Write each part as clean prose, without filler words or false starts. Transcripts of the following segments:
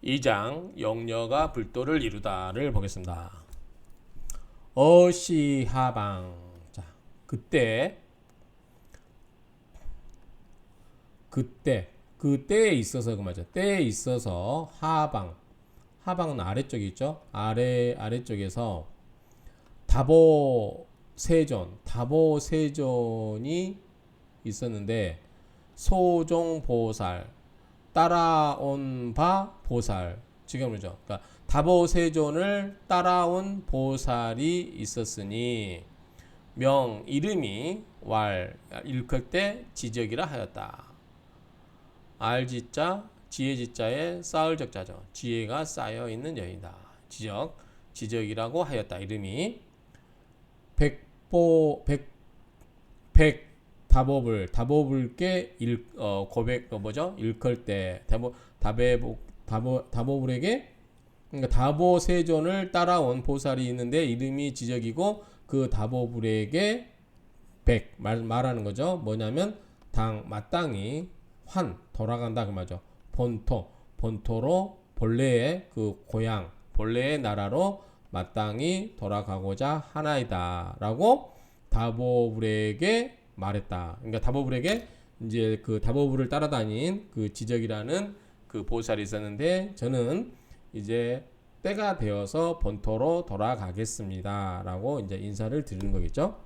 2장 영녀가 불도를 이루다를 보겠습니다. 어시하방. 자, 그때에 있어서 그 말이죠. 때에 있어서 하방은 아래쪽에 있죠. 아래쪽에서 다보세존이 있었는데 소종보살 따라온 바 보살. 지금 그러죠. 그러니까 다보세존을 따라온 보살이 있었으니 명 이름이 왈 일컬 때 지적이라 하였다. 알지자 지혜지자에 쌓을 적자죠. 지혜가 쌓여 있는 여인이다. 지적이라고 하였다. 이름이 백 다보불께 고백 뭐죠? 일컬 때 다보불에게 그러니까 다보세존을 따라온 보살이 있는데 이름이 지적이고 그 다보불에게 말하는 거죠. 뭐냐면 마땅히 돌아간다 그 말이죠. 본토로 본래의 그 고향 본래의 나라로 마땅히 돌아가고자 하나이다라고 다보불에게 말했다. 그러니까 다보불에게 이제 그 다보불을 따라다닌 그 지적이라는 그 보살이 있었는데 저는 이제 때가 되어서 본토로 돌아가겠습니다라고 이제 인사를 드리는 거겠죠.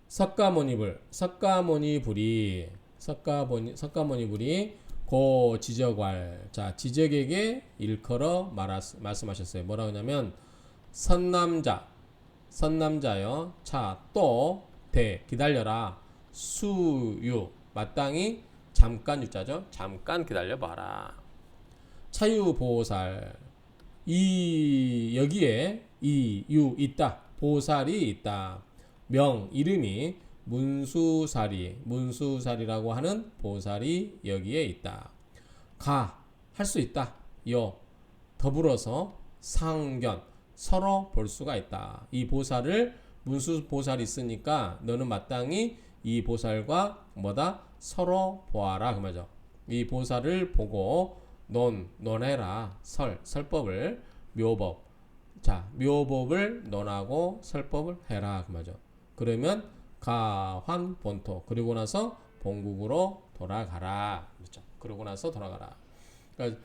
석가모니불이 고 지적왈. 자, 지적에게 일컬어 말씀하셨어요. 뭐라고 하냐면 선남자여 또 기다려라. 수유 마땅히 잠깐 유자죠. 잠깐 기다려봐라. 차유보살 여기에 있다. 보살이 있다. 명 이름이 문수살이라고 하는 보살이 여기에 있다. 할 수 있다. 더불어서 상견 서로 볼 수가 있다. 이 보살을 문수보살이 있으니까 너는 마땅히 이 보살과 서로 보아라 그 말이죠. 이 보살을 보고 논해라. 설법을 묘법을 논하고 설법을 해라 그 말이죠. 그러면 가환 본토 그리고 나서 본국으로 돌아가라. 그렇죠. 그러고 나서 돌아가라. 그러니까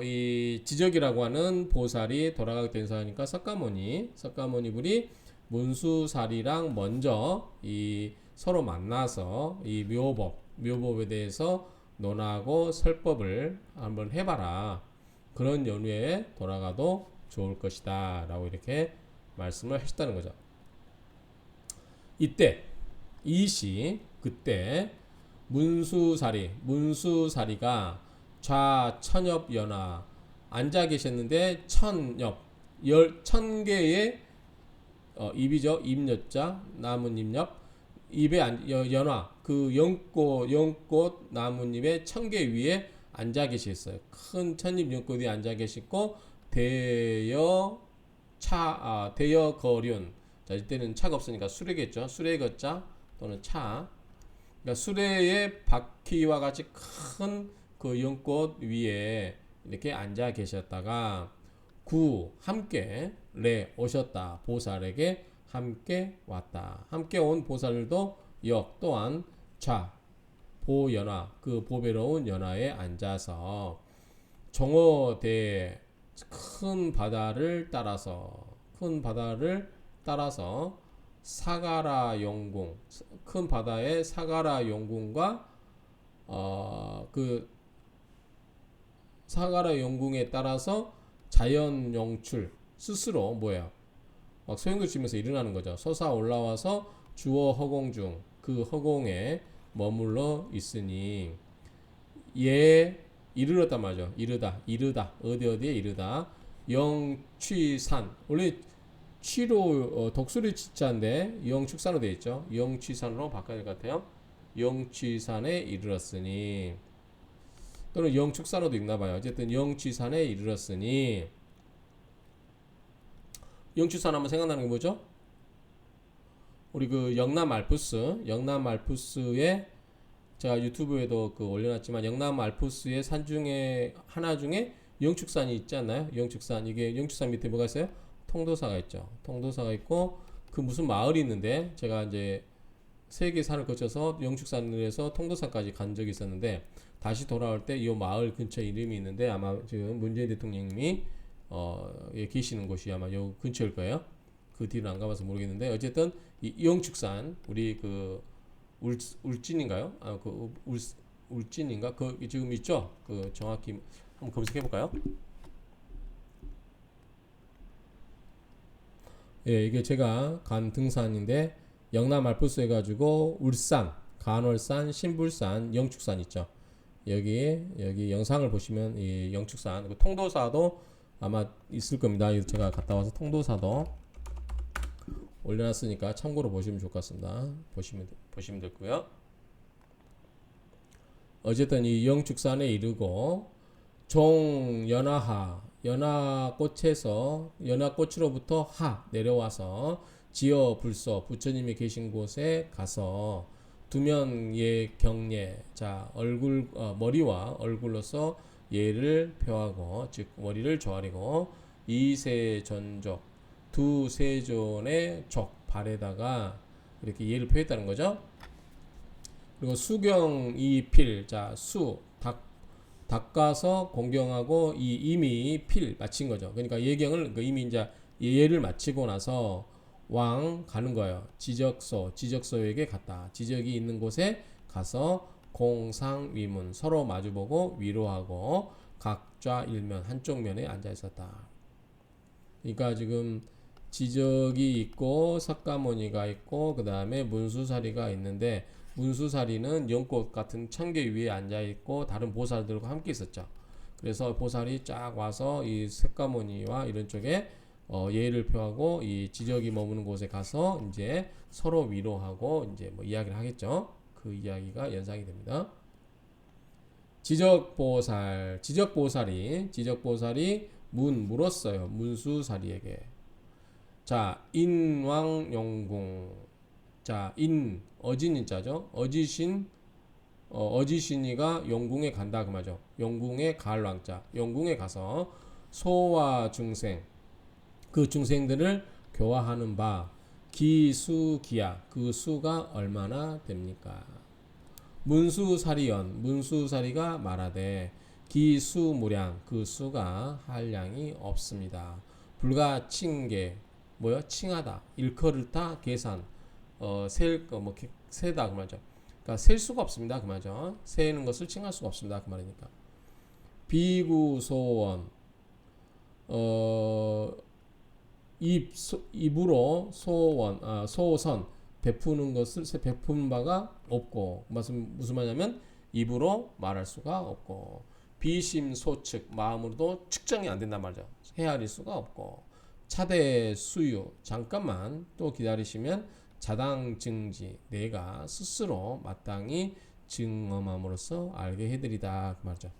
이 지적이라고 하는 보살이 돌아가게 된 사람이니까 석가모니불이 문수살이랑 먼저 이 서로 만나서 이 묘법에 대해서 논하고 설법을 한번 해봐라. 그런 연후에 돌아가도 좋을 것이다 라고 이렇게 말씀을 하셨다는 거죠. 그때 문수사리가 좌천엽 연화 앉아 계셨는데 천개의 입이죠. 입여자 나뭇잎 입에 연화 그 연꽃 나뭇잎의 천개 위에 앉아 계셨어요. 큰 천잎 연꽃 위에 앉아 계시고 대여 거륜. 자, 이때는 차가 없으니까 수레겠죠. 수레거자 또는 차. 그러니까 수레의 바퀴와 같이 큰 그 연꽃 위에 이렇게 앉아 계셨다가 함께 오셨다. 보살에게 함께 왔다. 함께 온 보살도 또한 보연화 그 보배로운 연화에 앉아서 종어대 큰 바다를 따라서 사가라 용궁 큰 바다의 사가라 용궁과 그 사가라 용궁에 따라서 자연 용출 스스로 막 소용돌이 치면서 일어나는 거죠. 솟아 올라와서 주어 허공 중 그 허공에 머물러 있으니 이르렀단 말이죠. 이르다 어디에 이르다 영취산 원래 취로 독수리 치자인데 영축산으로 되어 있죠. 영취산으로 바꿔야 될 것 같아요. 영취산에 이르렀으니 또는 영축산으로도 읽나봐요. 어쨌든 영취산에 이르렀으니 영취산 하면 생각나는 게 뭐죠? 우리 그 영남 알프스의 제가 유튜브에도 그 올려놨지만 영남 알프스의 산 중에 하나 중에 영축산이 있지 않나요? 영축산. 이게 영축산 밑에 뭐가 있어요? 통도사가 있죠. 통도사가 있고 그 무슨 마을이 있는데 제가 이제 세 개 산을 거쳐서 영축산에서 통도사까지 간 적이 있었는데 다시 돌아올 때 이 마을 근처 이름이 있는데 아마 지금 문재인 대통령님이 예, 계시는 곳이 아마 요 근처일 거예요. 그 뒤는 안 가봐서 모르겠는데 어쨌든 이 영축산 우리 그 울진인가요? 그 울진인가? 그 지금 있죠? 그 정확히 한번 검색해 볼까요? 예, 이게 제가 간 등산인데 영남 알프스 해가지고 울산, 간월산, 신불산, 영축산 있죠. 여기 영상을 보시면 이 영축산 그 통도사도 아마 있을 겁니다. 제가 갔다 와서 통도사도 올려놨으니까 참고로 보시면 좋을 것 같습니다. 보시면 되고요. 어쨌든 이 영축산에 이르고 종연화하 연화꽃에서 연화꽃으로부터 하 내려와서 지어 불소 부처님이 계신 곳에 가서 두면 예 경례 자 얼굴 머리와 얼굴로서 예를 표하고 즉 머리를 조아리고 이세 전족 두 세존의 족 발에다가 이렇게 예를 표했다는 거죠. 그리고 수경 이필 자수 닦아서 공경하고 이 이미 필 마친 거죠. 그러니까 예경을 이미 이제 예를 마치고 나서 왕 가는 거예요. 지적소에게 갔다. 지적이 있는 곳에 가서 공상위문 서로 마주보고 위로하고 각좌 일면 한쪽 면에 앉아 있었다. 그러니까 지금 지적이 있고 석가모니가 있고 그 다음에 문수사리가 있는데 문수사리는 연꽃 같은 청계 위에 앉아 있고 다른 보살들과 함께 있었죠. 그래서 보살이 쫙 와서 이 석가모니와 이런 쪽에 예를 표하고 이 지적이 머무는 곳에 가서 이제 서로 위로하고 이제 뭐 이야기를 하겠죠. 그 이야기가 연상이 됩니다. 지적보살이 물었어요. 문수사리에게. 자, 인왕용궁. 자, 어진인자죠. 어지신이가 용궁에 간다 그 말이죠. 용궁에 갈 왕자. 용궁에 가서 소와 중생 그 중생들을 교화하는 바 기수기야 그 수가 얼마나 됩니까? 문수사리가 말하되 기수무량 그 수가 한량이 없습니다. 불가 칭계 뭐요? 칭하다 일컬을다 계산 셀 거 뭐 세다 그 말이죠. 그러니까 셀 수가 없습니다 그 말이죠. 세는 것을 칭할 수가 없습니다 그 말이니까. 비구소원 입으로 소선 베푸는 것을 베푸는 바가 없고 무슨 말이냐면 입으로 말할 수가 없고 비심소측 마음으로도 측정이 안 된단 말이죠. 헤아릴 수가 없고 차대 수유 잠깐만 또 기다리시면 자당 증지 내가 스스로 마땅히 증엄함으로써 알게 해드리다 그 말이죠.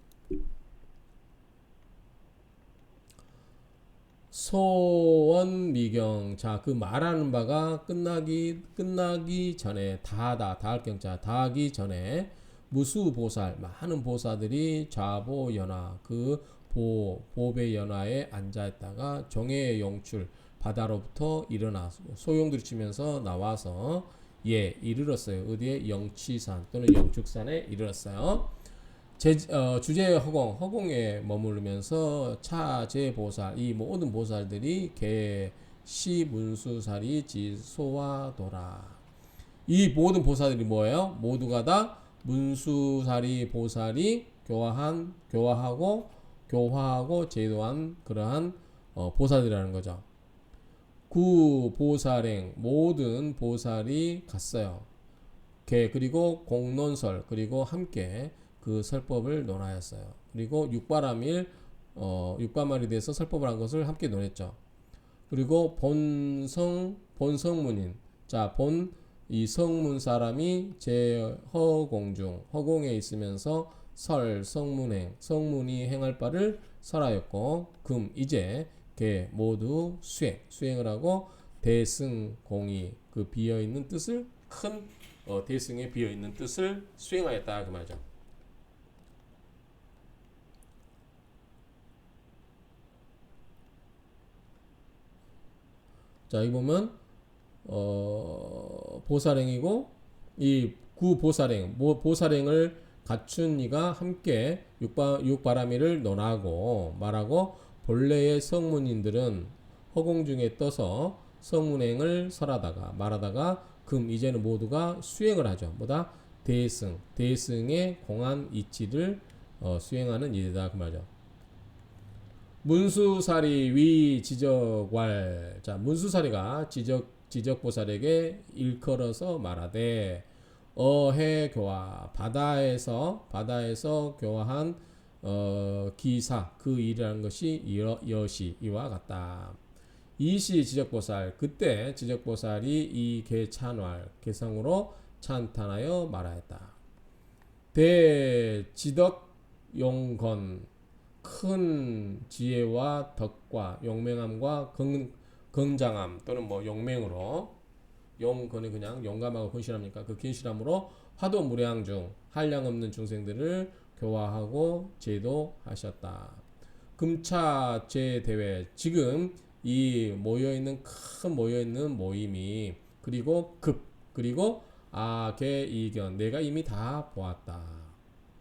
소원미경 자 그 말하는 바가 끝나기 전에 다할 경자 다하기 전에 무수보살 많은 보사들이 좌보연화 그 보배 연화에 앉아있다가 정의 용출 바다로부터 일어나 소용돌이 치면서 나와서 이르렀어요. 어디에 영치산 또는 영축산에 이르렀어요. 주제 허공에 머무르면서 차제보살 이 모든 보살들이 개시문수사리 지소와도라. 이 모든 보살들이 뭐예요? 모두가 다 문수사리 보살이 교화하고 제도한 그러한 보살이라는 거죠. 구 보살행 모든 보살이 갔어요. 그리고 공론설 그리고 함께 그 설법을 논하였어요. 그리고 육바말이 돼서 설법을 한 것을 함께 논했죠. 그리고 본성문인 자 이 성문 사람이 허공에 있으면서 성문이 행할 바를 설하였고 이제 모두 수행을 하고 대승공이 그 비어있는 뜻을 큰 대승에 비어 있는 뜻을 수행하였다 그 말이죠. 자, 여기 보면 보살행이고 이 구보살행, 보살행을 갖춘 이가 함께 육바라미를 논하고 말하고 본래의 성문인들은 허공 중에 떠서 성문행을 설하다가 말하다가 금 이제는 모두가 수행을 하죠. 뭐다? 대승의 공안 이치를 수행하는 일이다 그 말이죠. 문수사리 위 지적왈. 자, 문수사리가 지적보살에게 일컬어서 말하되 어해 교화 바다에서 교화한 기사 그 일이라는 것이 여시 이와 같다. 이시 지적보살 그때 지적보살이 이 개찬활 개성으로 찬탄하여 말하였다. 대지덕 용건 큰 지혜와 덕과 용맹함과 건장함 또는 뭐 용맹으로 용건이 그냥 용감하고 건실합니까? 그 건실함으로 화도 무량 중 한량 없는 중생들을 교화하고 제도하셨다. 금차 제대회 지금 이 모여있는 모임이 그리고 아개 이견 내가 이미 다 보았다.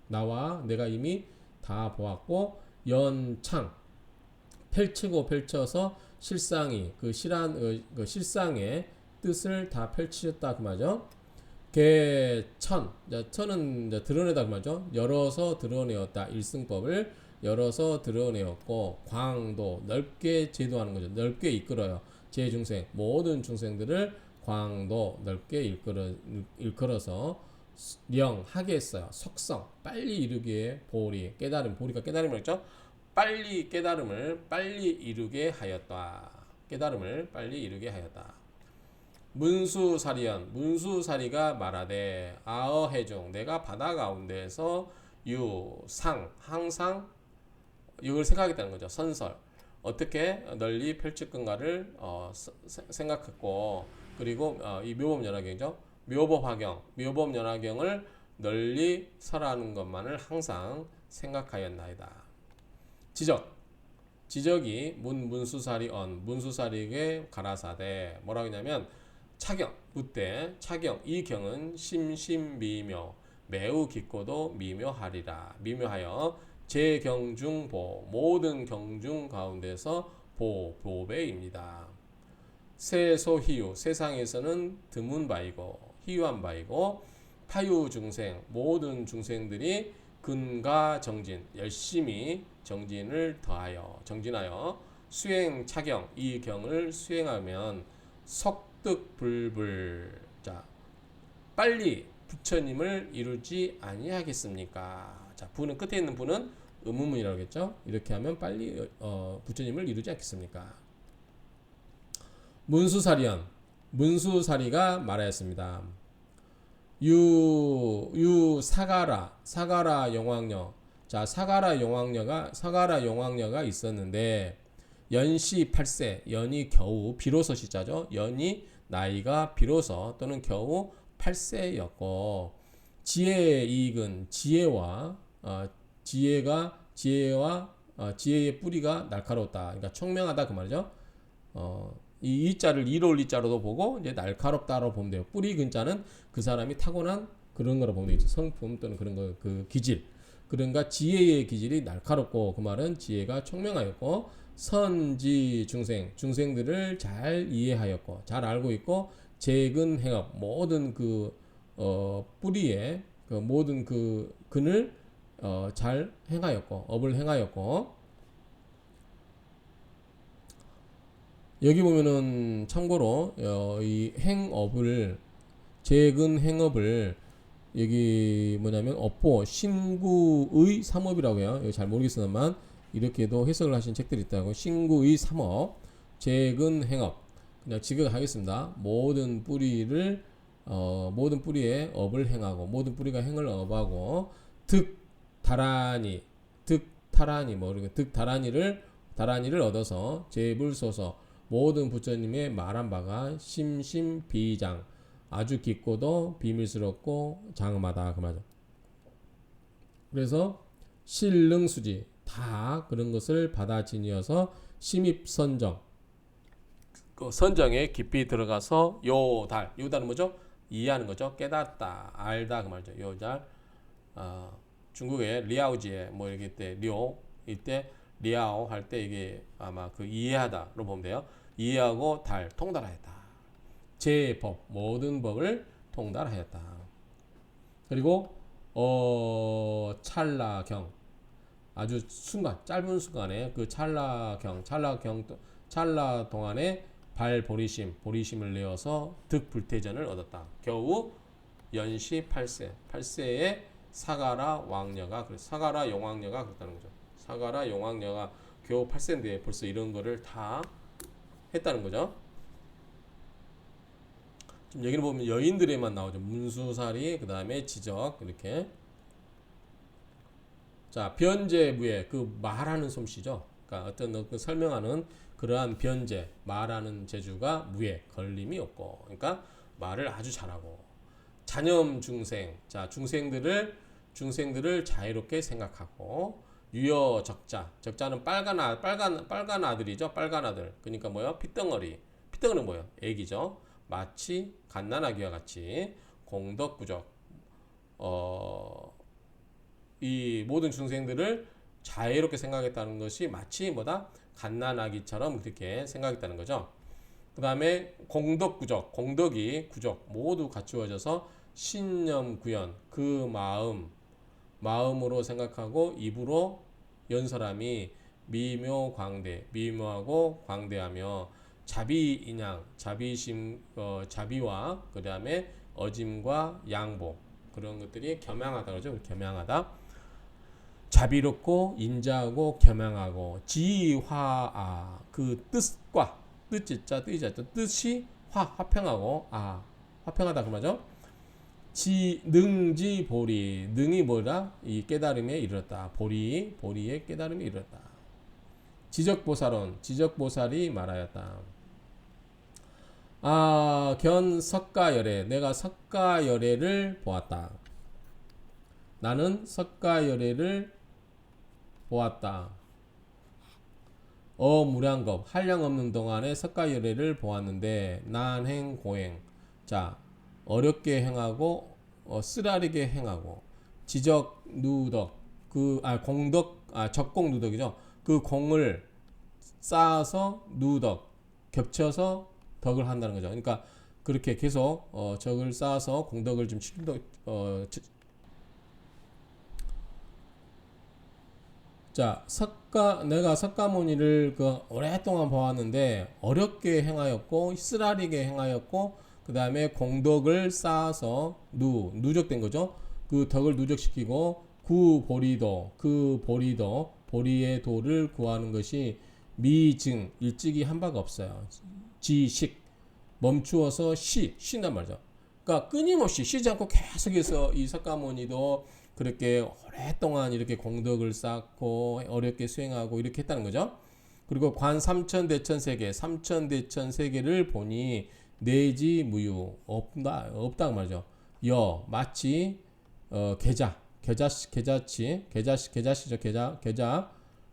나와 내가 이미 다 보았고 연창 펼쳐서 실상이 그 실상의 뜻을 다 펼치셨다 그 말이죠. 천은 드러내다 그 말이죠. 열어서 드러내었다. 일승법을 열어서 드러내었고 광도 넓게 제도하는 거죠. 넓게 이끌어요. 제중생 모든 중생들을 광도 넓게 일컬어서 하게 했어요. 속성 빨리 이루기에 보리가 깨달음이었죠. 빨리 이루게 하였다. 깨달음을 빨리 이루게 하였다. 문수사리가 말하되 아어해중 내가 바다 가운데에서 항상 이걸 생각했다는 거죠. 선설 어떻게 널리 펼칠 건가를 생각했고 그리고 이 묘법연화경이죠. 묘법연화경을 널리 설하는 것만을 항상 생각하였나이다. 지적이 문수사리에게 가라사대 뭐라고 했냐면 차경 이 경은 심심미묘 매우 깊고도 미묘하여 제경중보 모든 경중 가운데서 보배입니다. 세소희유 세상에서는 드문 바이고 희유한 바이고 파유중생 모든 중생들이 근가 정진 열심히 정진하여 수행차경 이 경을 수행하면 석득불불 자 빨리 부처님을 이루지 아니하겠습니까? 자 부는 끝에 있는 부는 의문문이라고 하겠죠. 이렇게 하면 빨리 부처님을 이루지 않겠습니까? 문수사리가 말하였습니다. 사가라 용왕녀. 자, 사가라 용왕녀가 있었는데 연시 8세. 연이 겨우 비로소 시자죠. 연이 나이가 비로소 또는 겨우 8세였고 지혜의 이익은 지혜의 뿌리가 날카롭다. 그러니까 총명하다 그 말이죠. 이 이자를 이로울 이자로도 보고 이제 날카롭다로 보면 돼요. 뿌리 근자는 그 사람이 타고난 그런 거로 보면 되죠. 성품 또는 그런 거 그 기질. 그러니까 지혜의 기질이 날카롭고 그 말은 지혜가 총명하였고 선지 중생들을 잘 이해하였고 잘 알고 있고 재근 행업 모든 그 뿌리에 그 모든 그 근을 잘 행하였고 업을 행하였고 여기 보면은 참고로 이 행업을 재근 행업을 여기 뭐냐면 업보 신구의 삼업이라고 해요. 여기 잘 모르겠으나만 이렇게도 해석을 하신 책들이 있다고. 신구의 삼업 재근 행업 그냥 지극하겠습니다. 모든 뿌리에 업을 행하고 모든 뿌리가 행을 업하고 득다라니 다라니를 얻어서 제불소서 모든 부처님의 말한 바가 심심비장 아주 깊고도 비밀스럽고 장엄하다 그 말이죠. 그래서 신릉수지 다 그런 것을 받아지니어서 심입선정 그 선정에 깊이 들어가서 요달 요달은 뭐죠? 이해하는 거죠. 깨닫다 알다 그 말이죠. 요달 중국의 리아오지에 뭐 이렇게 때 리오 이때 리아오 할 때 이게 아마 그 이해하다로 보면 돼요. 이해하고 달 통달하였다. 제법 모든 법을 통달하였다. 그리고 찰나경 아주 순간 짧은 순간에 그 찰나경 찰나 동안에 보리심을 내어서 득불태전을 얻었다. 겨우 연시 8세 8세에 사가라 왕녀가 사가라 용왕녀가 그랬다는 거죠. 사가라 용왕녀가 겨우 8세인데 벌써 이런 거를 다 했다는 거죠. 지금 여기는 보면 여인들에만 나오죠. 문수사리 그 다음에 지적 이렇게. 자 변제무예 그 말하는 솜씨죠. 그러니까 어떤 설명하는 그러한 변제 말하는 재주가 무예 걸림이 없고 그러니까 말을 아주 잘하고 잔염 중생 자 중생들을 자유롭게 생각하고 유여 적자는 빨간 아들이죠. 빨간 아들 그러니까 뭐요 피덩어리는 뭐요 애기죠. 마치 갓난아기와 같이 공덕구적 이 모든 중생들을 자유롭게 생각했다는 것이 마치 뭐다 갓난아기처럼 그렇게 생각했다는 거죠. 그 다음에 공덕구적 공덕이 구적 모두 갖추어져서 신념구연 그 마음으로 생각하고 입으로 연설함이 미묘광대 미묘하고 광대하며 자비인양 자비와 그 다음에 어짐과 양보 그런 것들이 겸양하다 그러죠. 겸양하다 자비롭고 인자하고 겸양하고 지화아 그 뜻과 뜻이 화평하고 화평하다 그 말이죠. 능지보리 능이 뭐라 이 깨달음에 이르렀다. 보리의 깨달음에 이르렀다. 지적보살이 말하였다. 견 석가열애 내가 석가열애를 보았다. 나는 석가열애를 보았다. 무량겁 한량없는 동안에 석가열애를 보았는데 난행 고행 자 어렵게 행하고 쓰라리게 행하고 지적 누덕 적공 누덕이죠. 그 공을 쌓아서 누덕 겹쳐서 덕을 한다는 거죠. 그러니까 그렇게 계속 적을 쌓아서 공덕을 좀 자, 내가 석가모니를 오랫동안 보았는데 어렵게 행하였고 쓰라리게 행하였고 그 다음에 공덕을 쌓아서 누적된 거죠. 그 덕을 누적시키고 보리의 도를 구하는 것이 미증 일찍이 한 바가 없어요. 지식 멈추어서 쉰단 말이죠. 그러니까 끊임없이 쉬지 않고 계속해서 이 석가모니도 그렇게 오랫동안 이렇게 공덕을 쌓고 어렵게 수행하고 이렇게 했다는 거죠. 그리고 관 삼천대천 세계를 보니 내지 무유 없다 말이죠. 마치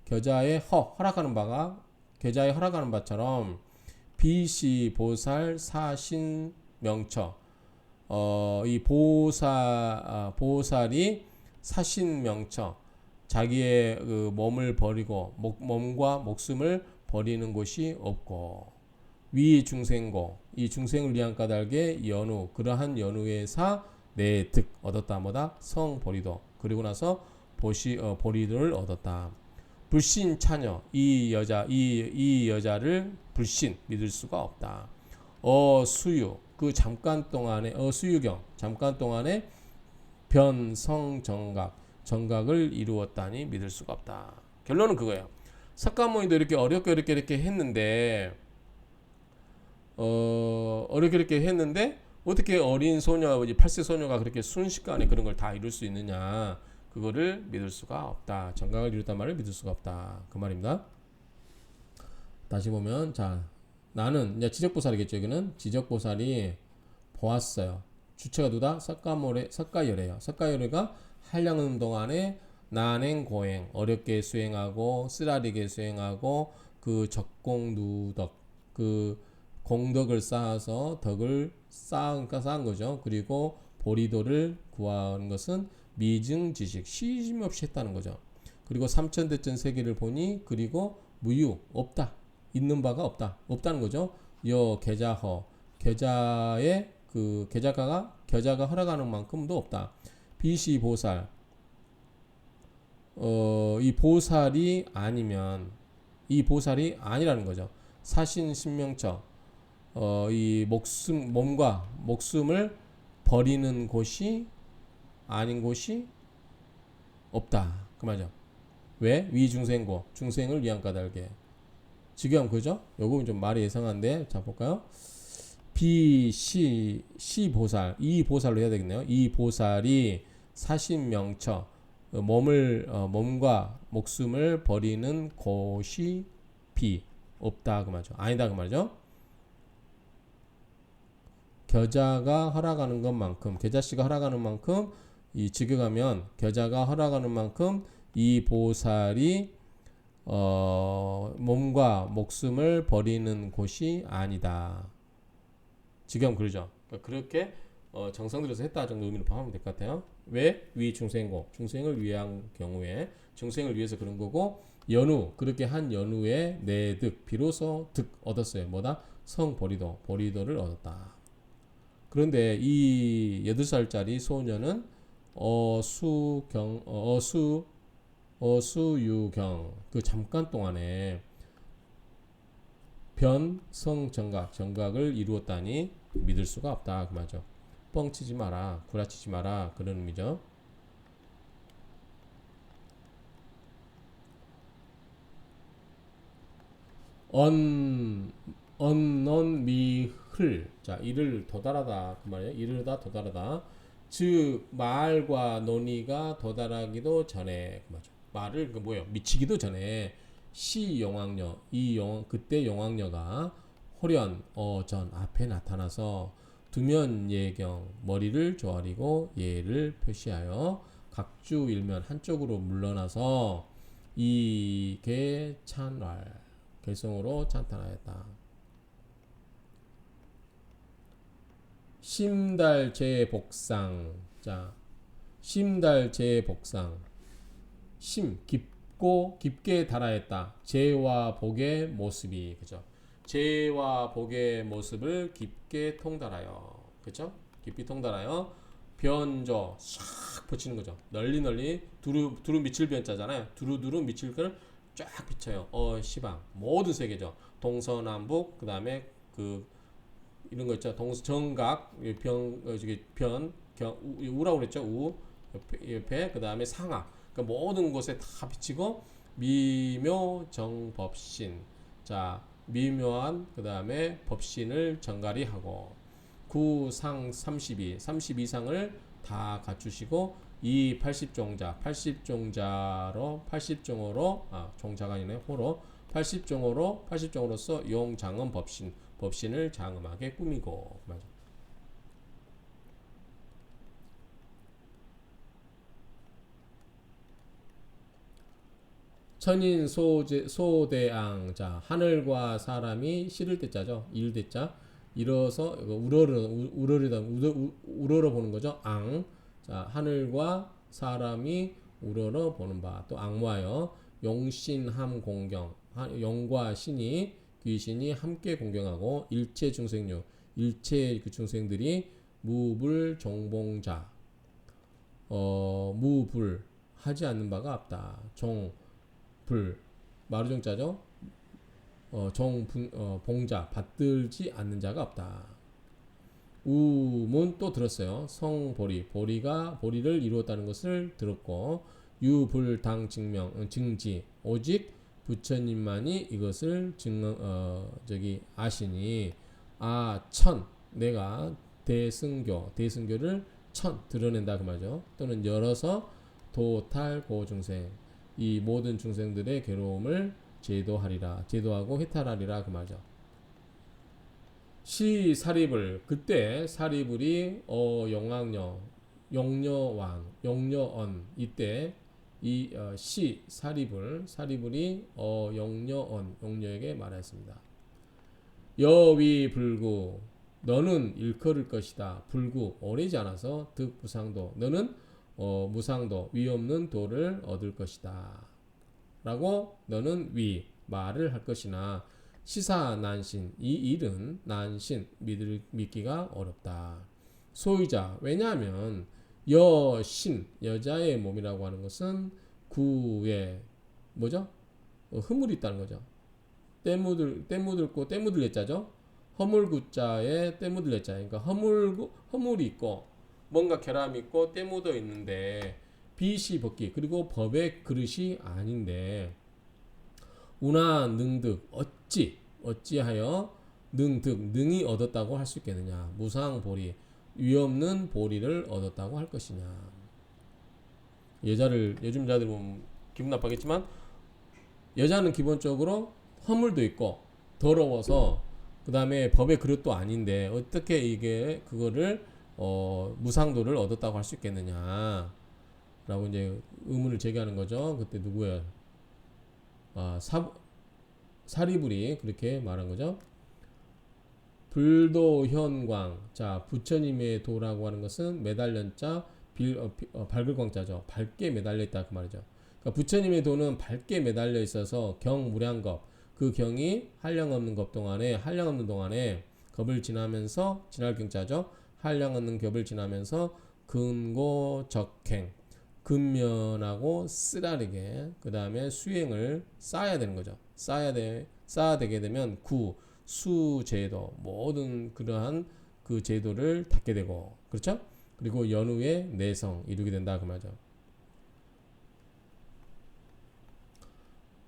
계자의 허락하는 바처럼 비시 보살 사신 명처 이 보살이 사신명처 자기의 그 몸을 버리고 몸과 목숨을 버리는 곳이 없고 위 중생고 이 중생을 위한 까닭의 연우 그러한 연우에서 내 득 얻었다 뭐다 성보리도 그리고 나서 보리도를 얻었다. 불신 차녀 이 여자를 불신 믿을 수가 없다. 수유 그 잠깐 동안에 잠깐 동안에 변성 정각을 이루었다니 믿을 수가 없다. 결론은 그거예요. 석가모니도 이렇게 어렵게 했는데 어떻게 어린 소녀 8세 소녀가 그렇게 순식간에 그런 걸 다 이룰 수 있느냐. 그거를 믿을 수가 없다. 정각을 이뤘단 말을 믿을 수가 없다. 그 말입니다. 다시 보면 자 나는 이제 지적보살이겠죠. 여기는 지적보살이 보았어요. 주체가 누다? 석가열애요. 석가열애가 한량은 동안에 난행 고행 어렵게 수행하고 쓰라리게 수행하고 그 적공누덕 그 공덕을 쌓아서 덕을 쌓은 거죠. 그리고 보리도를 구하는 것은 미증지식 쉬짐 없이 했다는 거죠. 그리고 삼천대천 세계를 보니 그리고 무유 없다. 있는 바가 없다는 거죠. 여 계자허 계자의 그 계자가 허락하는 만큼도 없다. 비시보살 이 보살이 아니면 이 보살이 아니라는 거죠. 사신신명처 이 몸과 목숨을 버리는 곳이 아닌 곳이 없다. 그 말이죠. 왜? 위중생고 중생을 위한 까닭에 지금 그죠? 요거 좀 말이 예상한데 자 볼까요? 시보살 이 보살로 해야 되겠네요. 이 보살이 사신명처 몸과 목숨을 버리는 곳이 없다 그 말이죠. 아니다 그 말이죠. 겨자가 허락하는 것만큼 겨자씨가 허락하는 만큼 이 직역하면 겨자가 허락하는 만큼 이 보살이 몸과 목숨을 버리는 곳이 아니다. 지금 그러죠. 그러니까 그렇게 정성 들여서 했다 정도 의미로 파악하면 될 것 같아요. 왜? 위 중생고 중생을 위한 경우에 중생을 위해서 그런 거고 연후 그렇게 한 연후에 내득 비로소 득 얻었어요. 뭐다? 보리도를 얻었다. 그런데 이 8살짜리 소녀는 어수유경 그 잠깐 동안에 정각을 이루었다니 믿을 수가 없다 그 말이죠. 뻥치지 마라 구라치지 마라 그런 의미죠. 언넌미흘 자 이를 도달하다 그 말이에요. 이르다 도달하다 즉 말과 논의가 도달하기도 전에 그 말이죠. 말을 그 뭐예요 미치기도 전에 시용왕녀 그때 용왕녀가 호련 전 앞에 나타나서 두면 예경 머리를 조아리고 예를 표시하여 각주 일면 한쪽으로 물러나서 이계 찬활 결성으로 찬탄하였다. 심달제복상 자 심달제복상 깊게 달하였다. 재와 복의 모습이 그죠? 재와 복의 모습을 깊게 통달하여 그죠? 깊이 통달하여 변조 싹 붙이는 거죠. 널리 두루 미칠 변자잖아요. 두루 미칠 거를 쫙 비쳐요. 시방 모든 세계죠. 동서남북 그다음에 그 이런 거 있죠. 정각 우라고 그랬죠. 옆에 그다음에 상하 그러니까 모든 곳에 다 비치고 미묘정법신 자 미묘한 그다음에 법신을 정갈이 하고 구상 32상을 다 갖추시고 이 80종자로 종자가 아니네 호로 80종으로서 용장엄 법신을 장엄하게 꾸미고 맞아. 천인 소대앙 자 하늘과 사람이 실을 때자죠 일 대자 일어서 우러러 보는 거죠 앙 자 하늘과 사람이 우러러 보는 바 또 앙모하여 용신함 공경 용과 신이 귀신이 함께 공경하고 일체 중생류 일체 그 중생들이 무불 종봉자 무불 하지 않는 바가 없다 불 마루정자죠. 봉자 받들지 않는 자가 없다. 우문 또 들었어요. 보리를 이루었다는 것을 들었고 유불당 증지 오직 부처님만이 이것을 아시니 내가 대승교를 드러낸다 그 말이죠. 또는 열어서 도탈고 중생 이 모든 중생들의 괴로움을 제도하고 해탈하리라 그 말이죠. 시 사리불 그때 사리불이 영왕녀 용녀왕 용녀언 이때 시 사리불이 용녀언 용녀에게 말하였습니다. 여위불구 너는 일컬을 것이다. 불구 오래지 않아서 득무상도 너는 무상도 위 없는 도를 얻을 것이다. 라고 너는 위 말을 할 것이나 시사난신 이 일은 난신 믿기가 어렵다. 소유자 왜냐하면 여신 여자의 몸이라고 하는 것은 구에 뭐죠? 흐물이 있다는 거죠. 때묻을고 때묻을 예자죠. 허물구자에 때묻을 예자. 그러니까 허물이 있고 뭔가 결함이 있고 때묻어 있는데 빚이 벗기 그리고 법의 그릇이 아닌데 우나 능득 어찌하여 능득 능이 얻었다고 할 수 있겠느냐. 무상보리 위없는 보리를 얻었다고 할 것이냐. 요즘 여자들 보면 기분 나빠겠지만 여자는 기본적으로 허물도 있고 더러워서 그 다음에 법의 그릇도 아닌데 어떻게 이게 그거를 무상도를 얻었다고 할 수 있겠느냐 라고 이제 의문을 제기하는 거죠. 그때 누구예요? 사리불이 그렇게 말한 거죠. 불도현광 자 부처님의 도라고 하는 것은 매달련자 밝을 광자죠. 밝게 매달려 있다 그 말이죠. 그러니까 부처님의 도는 밝게 매달려 있어서 경무량겁 그 경이 한량없는 겁 동안에 한량없는 동안에 겁을 지나면서 지날 경자죠. 한량없는 겁을 지나면서 근고적행 근면하고 쓰라리게 그 다음에 수행을 쌓아야 되는 거죠. 쌓아야 되게 되면 수제도 모든 그러한 그 제도를 닦게 되고 그렇죠? 그리고 연후에 내성 이루게 된다 그 말이죠.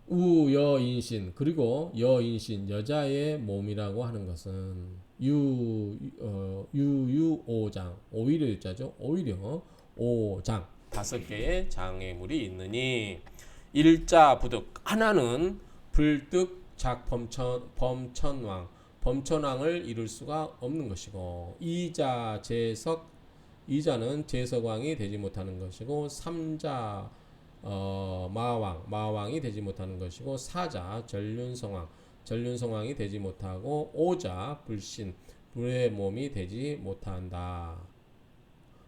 우여인신 그리고 여인신 여자의 몸이라고 하는 것은 유유오장 오히려 일자죠. 오히려 오장 5개의 장애물이 있느니 일자 부득 하나는 불득 범천왕을 이룰 수가 없는 것이고 이자 재석 이자는 재석왕이 되지 못하는 것이고 삼자 마왕이 되지 못하는 것이고 사자 전륜성왕이 되지 못하고 오자 불신 불의 몸이 되지 못한다.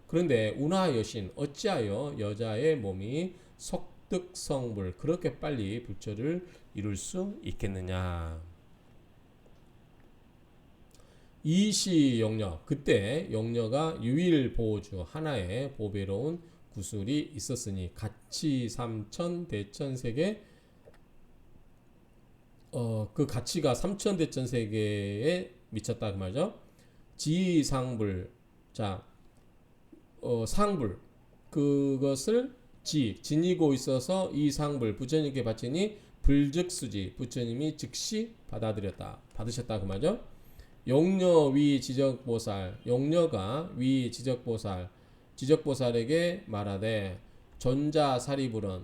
그런데 운하 여신 어찌하여 여자의 몸이 속득성불 그렇게 빨리 불처를 이룰 수 있겠느냐. 이시용녀 그때 용녀가 유일보주 하나의 보배로운 구슬이 있었으니 가치 3천 대천세계 그 가치가 3천 대천세계에 미쳤다 그 말이죠. 지상불 자 상불 그것을 지니고 있어서 이 상불 부처님께 바치니 불즉수지 부처님이 즉시 받으셨다 그 말이죠. 용녀 위 지적보살 용녀가 위 지적보살에게 말하되 전자사리불에게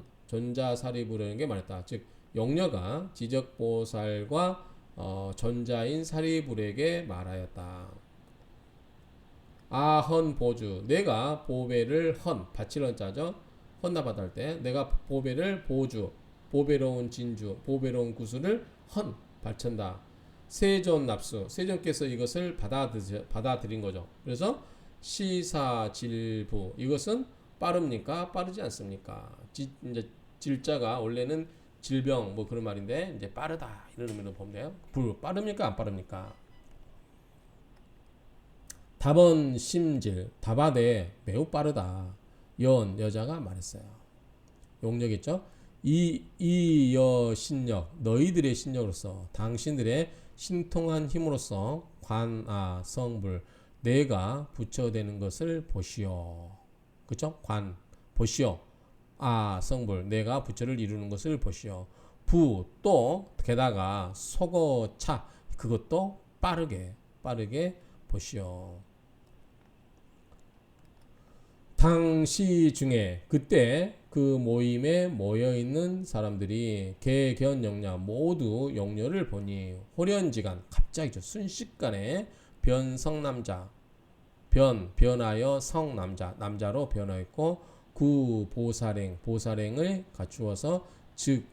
말했다. 즉 용녀가 지적보살과 전자인 사리불에게 말하였다. 아헌보주 내가 보배를 바치런 자죠. 헌납하다 할 때 내가 보배를 보주 보배로운 진주 보배로운 구슬을 바친다. 세존납수 세존께서 이것을 받아들인 거죠. 그래서 시사질부 이것은 빠릅니까 빠르지 않습니까? 이제 질자가 원래는 질병 뭐 그런 말인데 이제 빠르다 이런 의미로 보면 돼요. 빠릅니까 안 빠릅니까? 답은 심질 답하되 매우 빠르다. 여자가 말했어요. 용력이죠. 이여 신력 너희들의 신력으로서 당신들의 신통한 힘으로써 관아 성불 내가 부처되는 것을 보시오. 그쵸? 보시오. 성불 내가 부처를 이루는 것을 보시오. 또 게다가 소거차 그것도 빠르게 보시오. 당시 중에 그때 그 모임에 모여있는 사람들이 개견영냐 모두 영녀를 보니 호련지간 갑자기 순식간에 변성남자 변하여 성남자 남자로 변화했고 보살행을 갖추어서 즉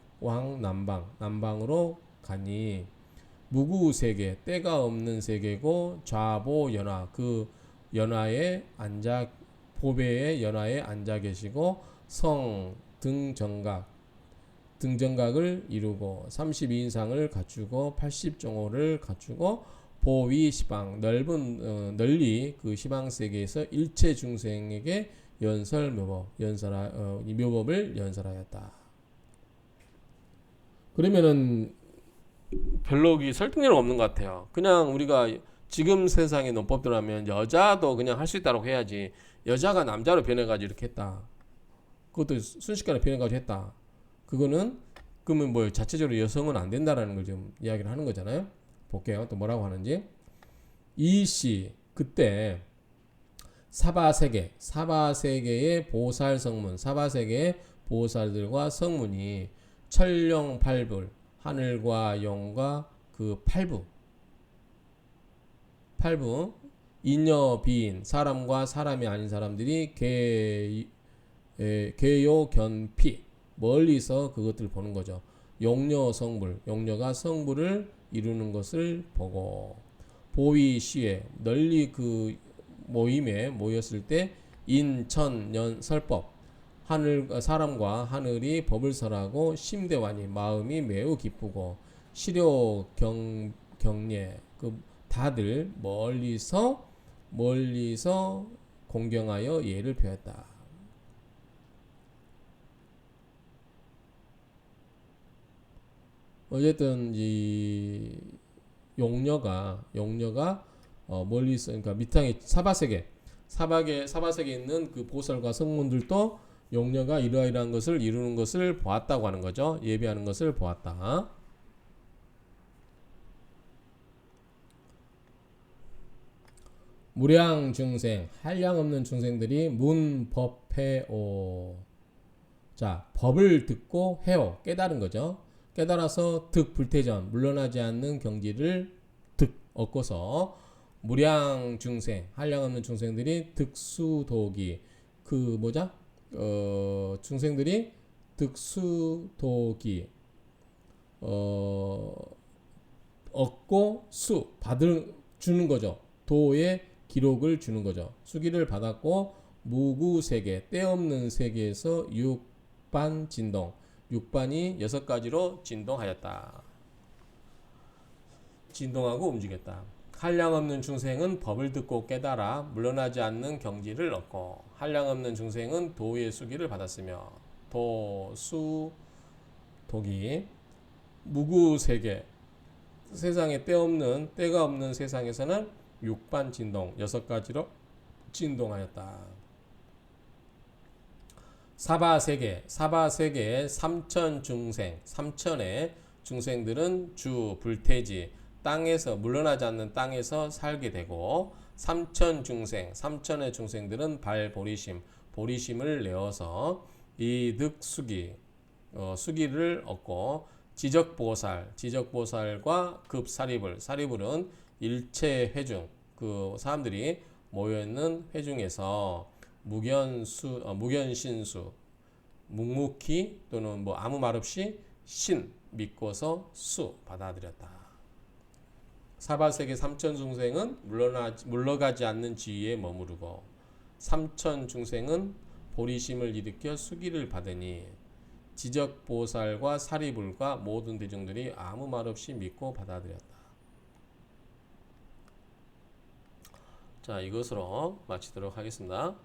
남방으로 가니 무구세계 때가 없는 세계고 좌보연화 그 연화에 앉아 보배의 연화에 앉아 계시고 성 등정각을 이루고 32인상을 갖추고 80종호를 갖추고 보위 시방 널리 그 시방 세계에서 일체 중생에게 묘법을 연설하였다. 그러면은 별로 설득력 없는 것 같아요. 그냥 우리가 지금 세상의 논법대로 하면 여자도 그냥 할 수 있다고 해야지 여자가 남자로 변해가지고 이렇게 했다. 그것도 순식간에 변해가지고 했다. 그거는 그러면 뭐 자체적으로 여성은 안 된다라는 걸 지금 이야기를 하는 거잖아요. 볼게요. 또 뭐라고 하는지. 이시 그때 사바세계의 보살 성문 사바세계의 보살들과 성문이 천룡팔불 하늘과 영과 그 팔부 인여 비인 사람과 사람이 아닌 사람들이 개요견피 멀리서 그것들을 보는 거죠. 용녀 성불 용녀가 성불을 이루는 것을 보고 보위시에 널리 그 모임에 모였을 때 인천년 설법 사람과 하늘이 법을 설하고 심대환이 마음이 매우 기쁘고 시료 경례 그 다들 멀리서 공경하여 예를 표했다. 어쨌든 이 용녀가 멀리서 그러니까 밑탕에 사바세계에 있는 그 보살과 성문들도 용녀가 이러이러한 것을 이루는 것을 보았다고 하는 거죠. 예비하는 것을 보았다. 무량 중생 한량 없는 중생들이 문법해오. 자, 법을 듣고 해오 깨달은 거죠. 깨달아서 불태전 물러나지 않는 경지를 얻고서 무량 중생 한량 없는 중생들이 득수도기 중생들이 득수도기 얻고 주는 거죠. 도의 기록을 주는 거죠. 수기를 받았고 무구세계 때없는 세계에서 육반 진동 육반이 6가지로 진동하였다. 진동하고 움직였다. 한량 없는 중생은 법을 듣고 깨달아 물러나지 않는 경지를 얻고 한량 없는 중생은 도의 수기를 받았으며 도기 무구세계 세상에 때가 없는 세상에서는 육반 진동 6가지로 진동하였다. 사바세계의 삼천의 중생들은 주 불태지 땅에서 물러나지 않는 땅에서 살게 되고 삼천의 중생들은 보리심을 내어서 이득 수기를 얻고 지적보살과 사리불은 일체 회중 그 사람들이 모여있는 회중에서 무견신수 묵묵히 또는 아무 말 없이 신 믿고서 수 받아들였다. 사바세계 삼천중생은 물러가지 않는 지위에 머무르고 삼천중생은 보리심을 일으켜 수기를 받으니 지적보살과 사리불과 모든 대중들이 아무 말 없이 믿고 받아들였다. 자, 이것으로 마치도록 하겠습니다.